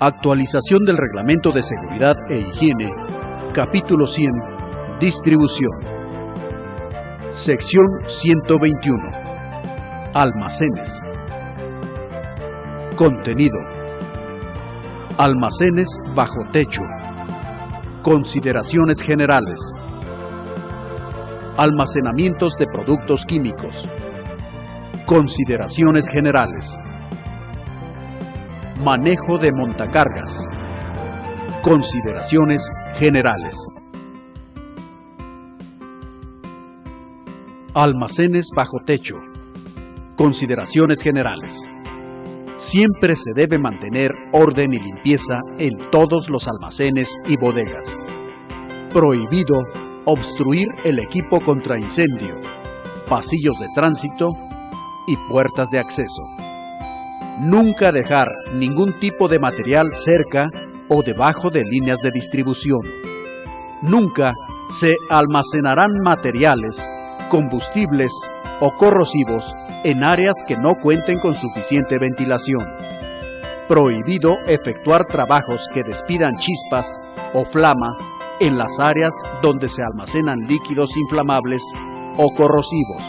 Actualización del Reglamento de Seguridad e Higiene, Capítulo 100, Distribución. Sección 121. Almacenes. Contenido. Almacenes bajo techo. Consideraciones generales. Almacenamientos de productos químicos. Consideraciones generales. Manejo de montacargas. Consideraciones generales. Almacenes bajo techo. Consideraciones generales. Siempre se debe mantener orden y limpieza en todos los almacenes y bodegas. Prohibido obstruir el equipo contra incendio, pasillos de tránsito y puertas de acceso. Nunca dejar ningún tipo de material cerca o debajo de líneas de distribución. Nunca se almacenarán materiales, combustibles o corrosivos en áreas que no cuenten con suficiente ventilación. Prohibido efectuar trabajos que despidan chispas o flama en las áreas donde se almacenan líquidos inflamables o corrosivos.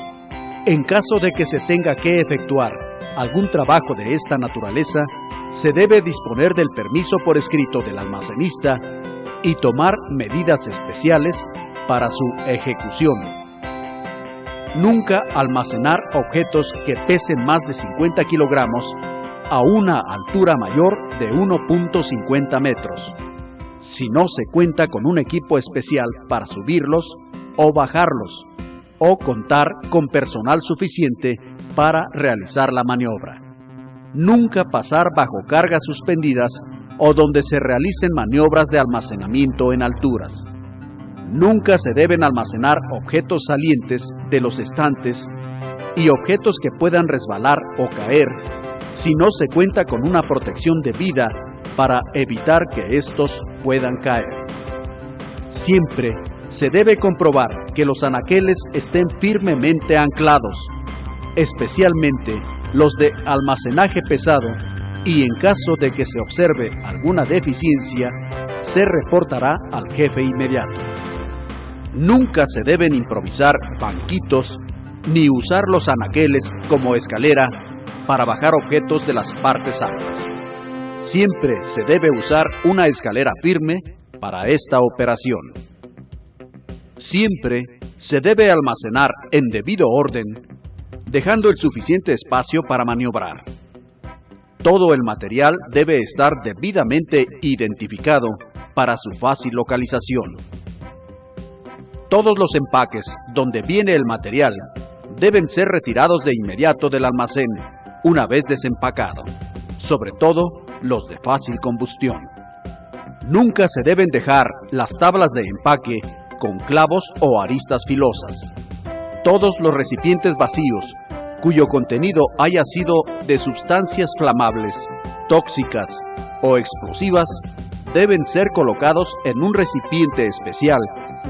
En caso de que se tenga que efectuar algún trabajo de esta naturaleza, se debe disponer del permiso por escrito del almacenista y tomar medidas especiales para su ejecución. Nunca almacenar objetos que pesen más de 50 kilogramos a una altura mayor de 1.50 metros, si no se cuenta con un equipo especial para subirlos o bajarlos, o contar con personal suficiente para realizar la maniobra. Nunca pasar bajo cargas suspendidas o donde se realicen maniobras de almacenamiento en alturas. Nunca se deben almacenar objetos salientes de los estantes y objetos que puedan resbalar o caer si no se cuenta con una protección debida para evitar que estos puedan caer. Siempre se debe comprobar que los anaqueles estén firmemente anclados, especialmente los de almacenaje pesado, y en caso de que se observe alguna deficiencia, se reportará al jefe inmediato. Nunca se deben improvisar banquitos ni usar los anaqueles como escalera para bajar objetos de las partes altas. Siempre se debe usar una escalera firme para esta operación. Siempre se debe almacenar en debido orden, dejando el suficiente espacio para maniobrar. Todo el material debe estar debidamente identificado para su fácil localización. Todos los empaques donde viene el material deben ser retirados de inmediato del almacén una vez desempacado, sobre todo los de fácil combustión. Nunca se deben dejar las tablas de empaque con clavos o aristas filosas. Todos los recipientes vacíos cuyo contenido haya sido de sustancias flamables, tóxicas o explosivas deben ser colocados en un recipiente especial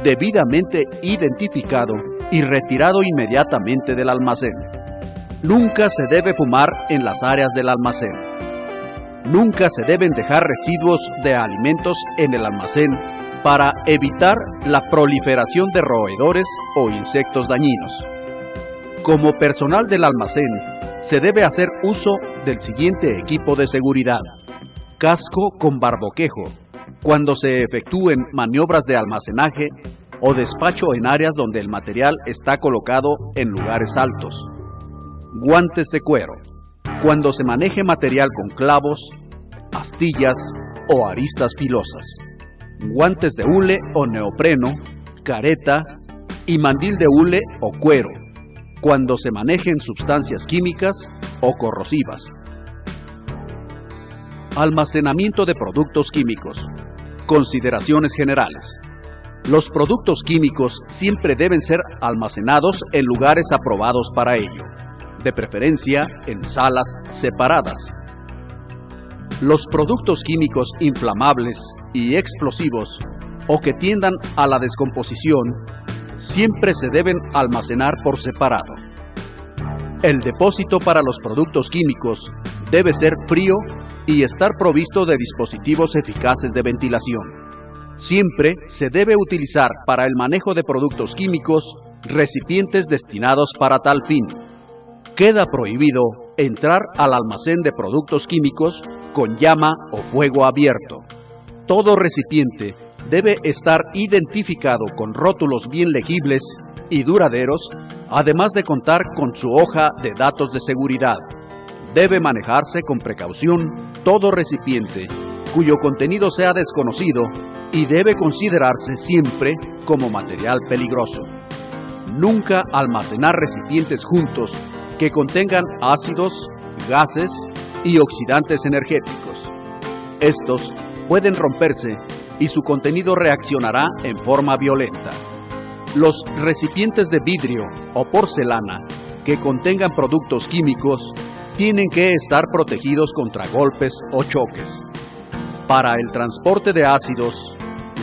debidamente identificado y retirado inmediatamente del almacén. Nunca se debe fumar en las áreas del almacén. Nunca se deben dejar residuos de alimentos en el almacén para evitar la proliferación de roedores o insectos dañinos. Como personal del almacén, se debe hacer uso del siguiente equipo de seguridad: casco con barboquejo, cuando se efectúen maniobras de almacenaje o despacho en áreas donde el material está colocado en lugares altos. Guantes de cuero, cuando se maneje material con clavos, astillas o aristas filosas. Guantes de hule o neopreno, careta y mandil de hule o cuero, cuando se manejen sustancias químicas o corrosivas. Almacenamiento de productos químicos. Consideraciones generales. Los productos químicos siempre deben ser almacenados en lugares aprobados para ello, de preferencia en salas separadas. Los productos químicos inflamables y explosivos o que tiendan a la descomposición siempre se deben almacenar por separado. El depósito para los productos químicos debe ser frío y estar provisto de dispositivos eficaces de ventilación. Siempre se debe utilizar para el manejo de productos químicos recipientes destinados para tal fin. Queda prohibido entrar al almacén de productos químicos con llama o fuego abierto. Todo recipiente debe estar identificado con rótulos bien legibles y duraderos, además de contar con su hoja de datos de seguridad. Debe manejarse con precaución todo recipiente cuyo contenido sea desconocido y debe considerarse siempre como material peligroso. Nunca almacenar recipientes juntos que contengan ácidos, gases y oxidantes energéticos. Estos pueden romperse y su contenido reaccionará en forma violenta. Los recipientes de vidrio o porcelana que contengan productos químicos tienen que estar protegidos contra golpes o choques. Para el transporte de ácidos,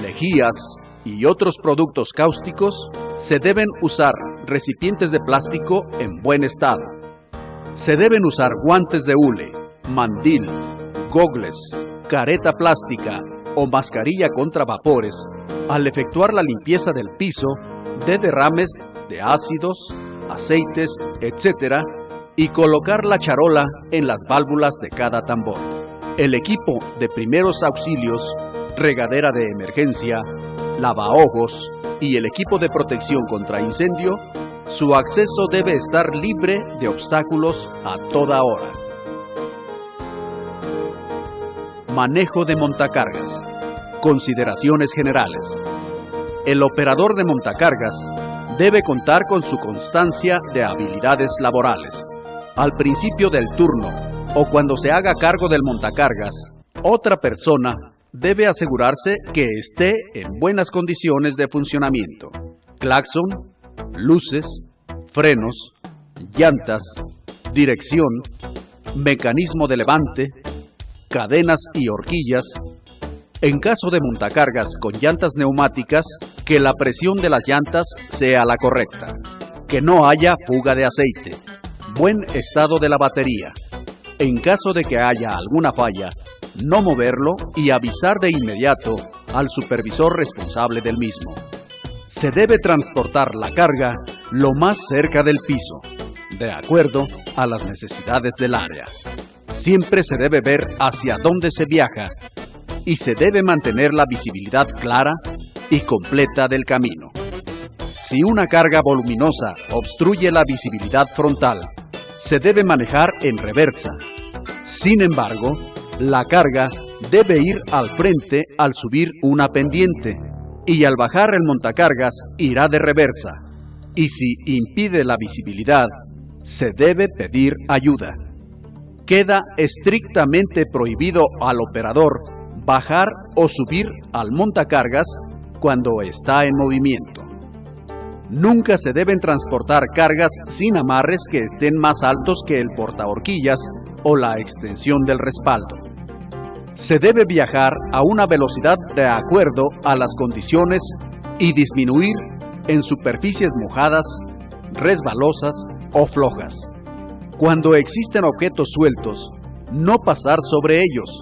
lejías y otros productos cáusticos, se deben usar recipientes de plástico en buen estado. Se deben usar guantes de hule, mandil, gogles, careta plástica o mascarilla contra vapores al efectuar la limpieza del piso de derrames de ácidos, aceites, etc., y colocar la charola en las válvulas de cada tambor. El equipo de primeros auxilios, regadera de emergencia, lavaojos y el equipo de protección contra incendio, su acceso debe estar libre de obstáculos a toda hora. Manejo de montacargas. Consideraciones generales. El operador de montacargas debe contar con su constancia de habilidades laborales. Al principio del turno o cuando se haga cargo del montacargas, otra persona debe asegurarse que esté en buenas condiciones de funcionamiento. Claxon, luces, frenos, llantas, dirección, mecanismo de levante, cadenas y horquillas. En caso de montacargas con llantas neumáticas, que la presión de las llantas sea la correcta, que no haya fuga de aceite, buen estado de la batería. En caso de que haya alguna falla, no moverlo y avisar de inmediato al supervisor responsable del mismo. Se debe transportar la carga lo más cerca del piso, de acuerdo a las necesidades del área. Siempre se debe ver hacia dónde se viaja y se debe mantener la visibilidad clara y completa del camino. Si una carga voluminosa obstruye la visibilidad frontal, se debe manejar en reversa. Sin embargo, la carga debe ir al frente al subir una pendiente y al bajar el montacargas irá de reversa. Y si impide la visibilidad, se debe pedir ayuda. Queda estrictamente prohibido al operador bajar o subir al montacargas cuando está en movimiento. Nunca se deben transportar cargas sin amarres que estén más altos que el portahorquillas o la extensión del respaldo. Se debe viajar a una velocidad de acuerdo a las condiciones y disminuir en superficies mojadas, resbalosas o flojas. Cuando existen objetos sueltos, no pasar sobre ellos.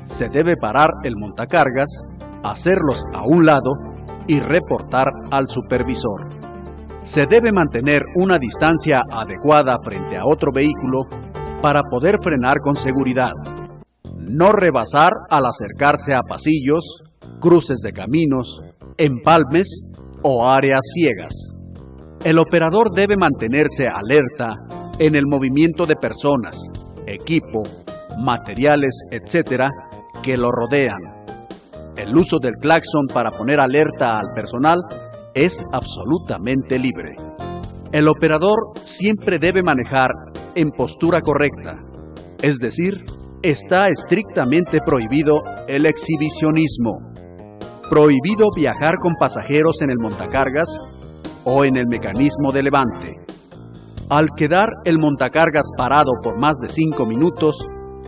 Se debe parar el montacargas, hacerlos a un lado y reportar al supervisor. Se debe mantener una distancia adecuada frente a otro vehículo para poder frenar con seguridad. No rebasar al acercarse a pasillos, cruces de caminos, empalmes o áreas ciegas. El operador debe mantenerse alerta en el movimiento de personas, equipo, materiales, etc., que lo rodean. El uso del claxon para poner alerta al personal es absolutamente libre. El operador siempre debe manejar en postura correcta, es decir, está estrictamente prohibido el exhibicionismo. Prohibido viajar con pasajeros en el montacargas o en el mecanismo de levante. Al quedar el montacargas parado por más de 5 minutos,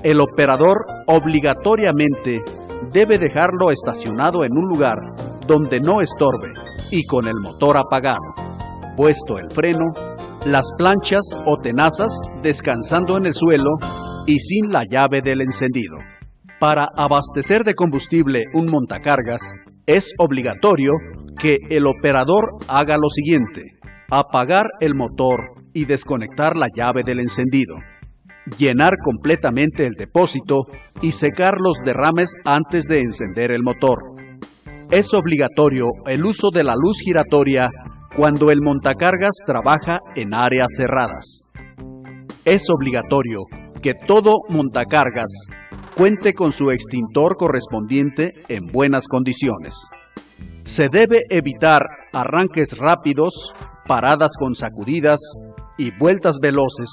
el operador obligatoriamente debe dejarlo estacionado en un lugar donde no estorbe y con el motor apagado, puesto el freno, las planchas o tenazas descansando en el suelo y sin la llave del encendido. Para abastecer de combustible un montacargas, es obligatorio que el operador haga lo siguiente: apagar el motor y desconectar la llave del encendido, llenar completamente el depósito y secar los derrames antes de encender el motor. Es obligatorio el uso de la luz giratoria cuando el montacargas trabaja en áreas cerradas. Es obligatorio que todo montacargas cuente con su extintor correspondiente en buenas condiciones. Se debe evitar arranques rápidos, paradas con sacudidas y vueltas veloces,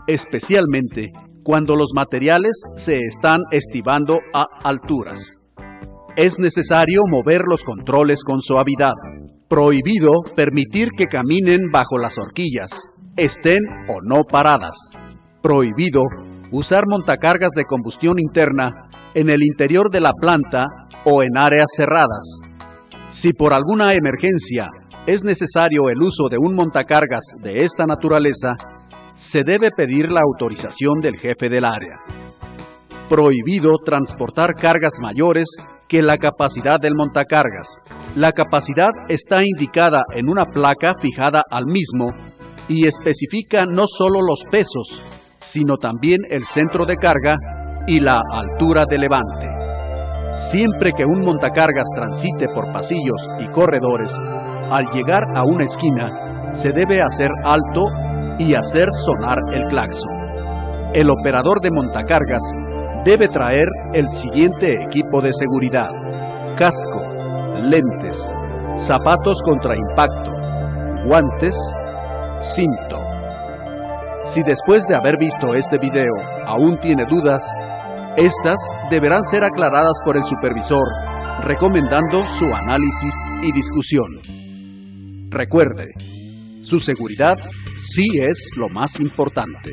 especialmente cuando los materiales se están estivando a alturas. Es necesario mover los controles con suavidad. Prohibido permitir que caminen bajo las horquillas, estén o no paradas. Prohibido usar montacargas de combustión interna en el interior de la planta o en áreas cerradas. Si por alguna emergencia es necesario el uso de un montacargas de esta naturaleza, se debe pedir la autorización del jefe del área. Prohibido transportar cargas mayores que la capacidad del montacargas. La capacidad está indicada en una placa fijada al mismo y especifica no solo los pesos, sino también el centro de carga y la altura de levante. Siempre que un montacargas transite por pasillos y corredores, al llegar a una esquina, se debe hacer alto y hacer sonar el claxon. El operador de montacargas debe traer el siguiente equipo de seguridad: casco, lentes, zapatos contra impacto, guantes, cinto. Si después de haber visto este video aún tiene dudas, estas deberán ser aclaradas por el supervisor, recomendando su análisis y discusión. Recuerde, su seguridad sí es lo más importante.